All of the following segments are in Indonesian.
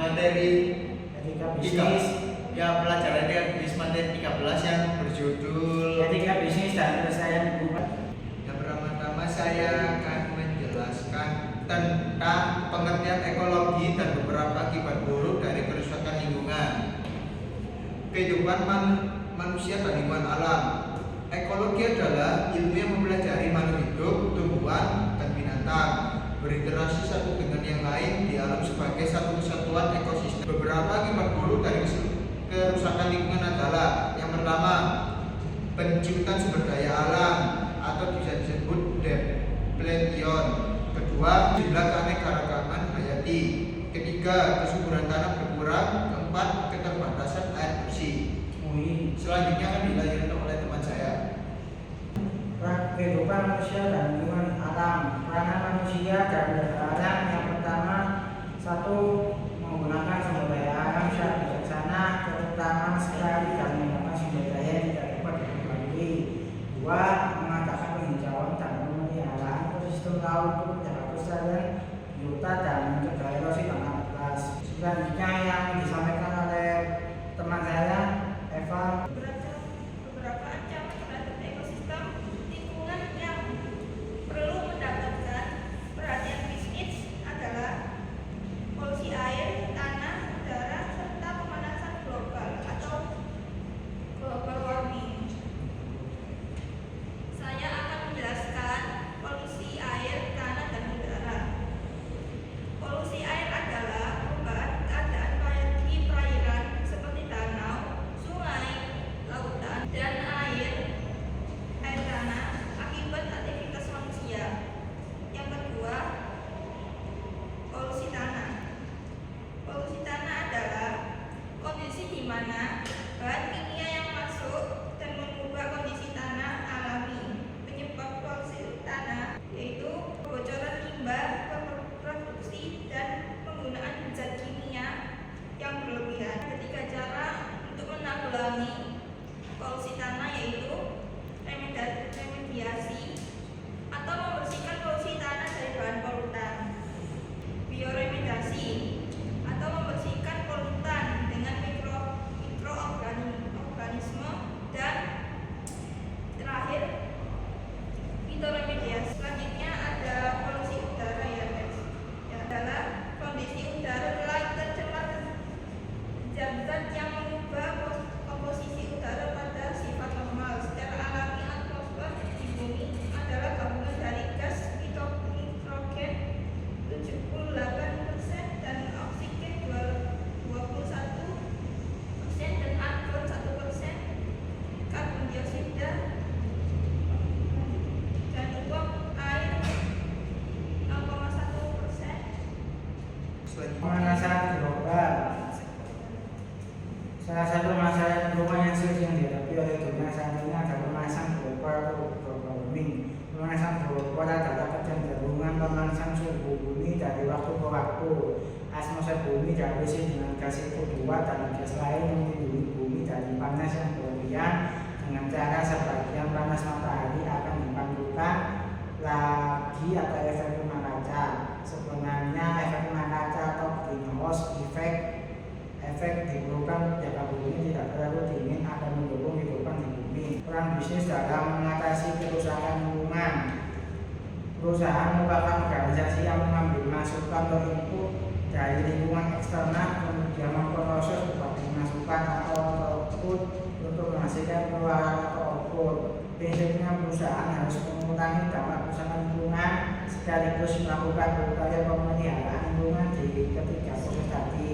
materi Etika bisnis. Ya, pelajaran bisnis materi 13 yang berjudul Etika bisnis dan penyelesaian hubungan. Yang pertama-tama saya akan menjelaskan tentang pengertian ekologi dan beberapa akibat buruk dari kerusakan lingkungan. Kehidupan manusia dan lingkungan alam. Ekologi adalah ilmu yang mempelajari makhluk hidup, tumbuhan, dan binatang berinteraksi satu dengan yang lain di alam sebagai satu kesatuan ekosistem. Beberapa akibat buruk dari kerusakan lingkungan adalah: yang pertama, penciptaan sumber daya alam atau bisa disebut depletion. Kedua, jumlah keanekaragaman hayati. Ketiga, kesuburan tanah berkurang. Keempat, keterbatasan air bersih. Selanjutnya akan dilanjutkan oleh teman saya. Kehidupan manusia dan lingkungan alam. Peranan manusia dan alam. Yang pertama, satu, menggunakan sumber daya alam secara bijaksana, terutama sekali dan menggunakan sumber daya yang tidak dapat dikembali. Dua, mengadakan penghijauan dan pemeliharaan ekosistem laut untuk menjaga kelestarian biota dan mencegah erosi tanah atas. Selanjutnya yang disampaikan oleh teman saya, Eva. Beberapa ancaman terhadap ekosistem lingkungan yang perlu mendapatkan perhatian bisnis adalah polusi air, tanah, udara, serta pemanasan global atau global warming. Saya akan menjelaskan polusi air, tanah, dan udara. Polusi air adalah perubahan keadaan di perairan seperti danau, sungai, lautan, dan air tanah akibat aktivitas manusia. Yang kedua, polusi tanah. Polusi tanah adalah kondisi di mana bahan kimia yang masuk dan mengubah kondisi tanah alami. Penyebab polusi tanah yaitu kebocoran limbah, produksi, dan penggunaan zat kimia yang berlebihan. Ketiga cara untuk menanggulangi polusi tanah yaitu remediasi atau membersihkan polusi tanah dari bahan polutan, bioremediasi atau membersihkan polutan dengan mikroorganisme, dan terakhir fitoremediasi. Selanjutnya ada polusi udara ya guys. Ya, adalah kondisi udara telah tercemar zat-zat yang mengubah komposisi udara pada sifat normal. Secara alami, atmosfer di bumi adalah gabungan dari gas nitrogen 78% dan oksigen 21% dan argon 1%, karbon dioksida dan uap air 0,1%. Pemanasan global. Salah satu masalah lingkungan yang sering dihadapi oleh dunia saat ini adalah pemanasan global atau global warming. Pemanasan global adalah kecenderungan pemanasan suhu bumi dari waktu ke waktu. Atmosfer bumi diisi dengan gas CO2 dan gas lain yang melindungi bumi dari panas yang berlebihan dengan cara sebagian panas matahari akan dipantulkan lagi atau efek rumah kaca. Sebenarnya efek rumah kaca atau greenhouse efek diperlukan jika bumi tidak terlalu dingin akan mendukung kehidupan di bumi. Peran bisnis dalam mengatasi kerusakan lingkungan. Perusahaan merupakan organisasi yang mengambil masukan atau input dari lingkungan eksternal, kemudian memproses berbagai masukan atau output untuk menghasilkan keluaran atau output. Prinsipnya perusahaan harus mengurangi dampak kerusakan lingkungan sekaligus melakukan upaya pemeliharaan lingkungan di ketiga proses tadi.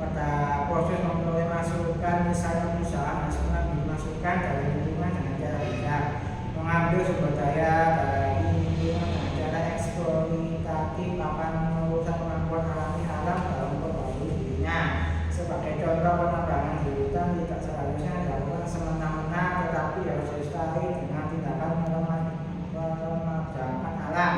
Pada proses memperoleh masukan, misalnya perusahaan harus mengambil masukan dari lingkungan dengan cara bijak, mengambil sumber daya dari lingkungan dengan cara eksploitatif akan merusak kemampuan alami alam dalam memperbaiki dirinya. Sebagai contoh, penebangan di hutan tidak seharusnya dilakukan semena-mena, tetapi harus dilestari dengan tindakan memadamkan alam.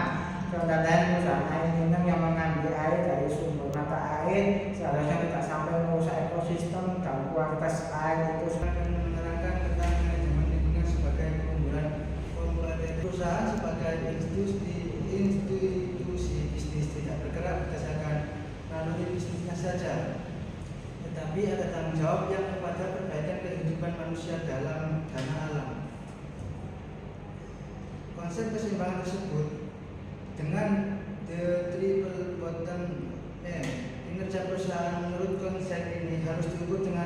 Contoh lain, perusahaan air minum yang mengambil air dari sumber mata air seharusnya tidak sampai merusak ekosistem dan kualitas air itu. Menerangkan tentang manajemen lingkungan sebagai pengumpulan perusahaan sebagai institusi bisnis tidak bergerak berdasarkan naluri bisnisnya saja, sosial dalam dana alam. Konsep keseimbangan tersebut dengan the triple bottom aim, kinerja perusahaan menurut konsep ini harus diukur dengan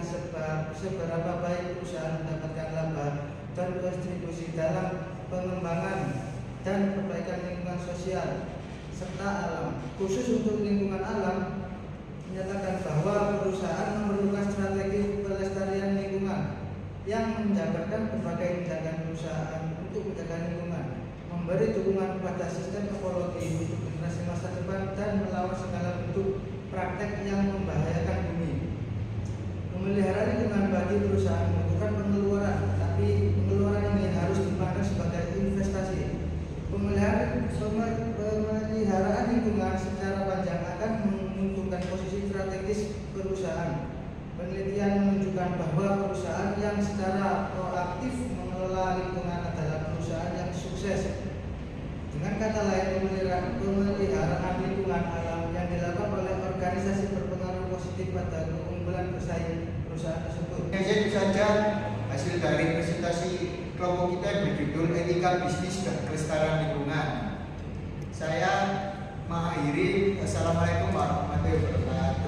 seberapa baik perusahaan mendapatkan laba dan kontribusi dalam pengembangan dan perbaikan lingkungan sosial serta alam. Khusus untuk lingkungan alam, menyatakan bahwa perusahaan memerlukan strategi pelestarian lingkungan yang menjabarkan berbagai tindakan perusahaan untuk menjaga lingkungan, memberi dukungan kepada sistem ekologi untuk generasi masa depan, dan melawan segala bentuk praktek yang membahayakan bumi. Memelihara lingkungan bagi perusahaan membutuhkan pengeluaran, tapi pengeluaran ini harus dipandang sebagai investasi. Pemeliharaan lingkungan secara panjang akan menentukan posisi strategis perusahaan. Penelitian menunjukkan bahwa perusahaan yang secara proaktif mengelola lingkungan adalah perusahaan yang sukses. Dengan kata lain, pemeliharaan lingkungan alam yang dilakukan oleh organisasi berpengaruh positif pada keunggulan bersaing perusahaan tersebut. Itu saja hasil dari presentasi kelompok kita yang berjudul Etika Bisnis dan Kelestarian Lingkungan. Saya mengakhiri. Assalamualaikum warahmatullahi wabarakatuh.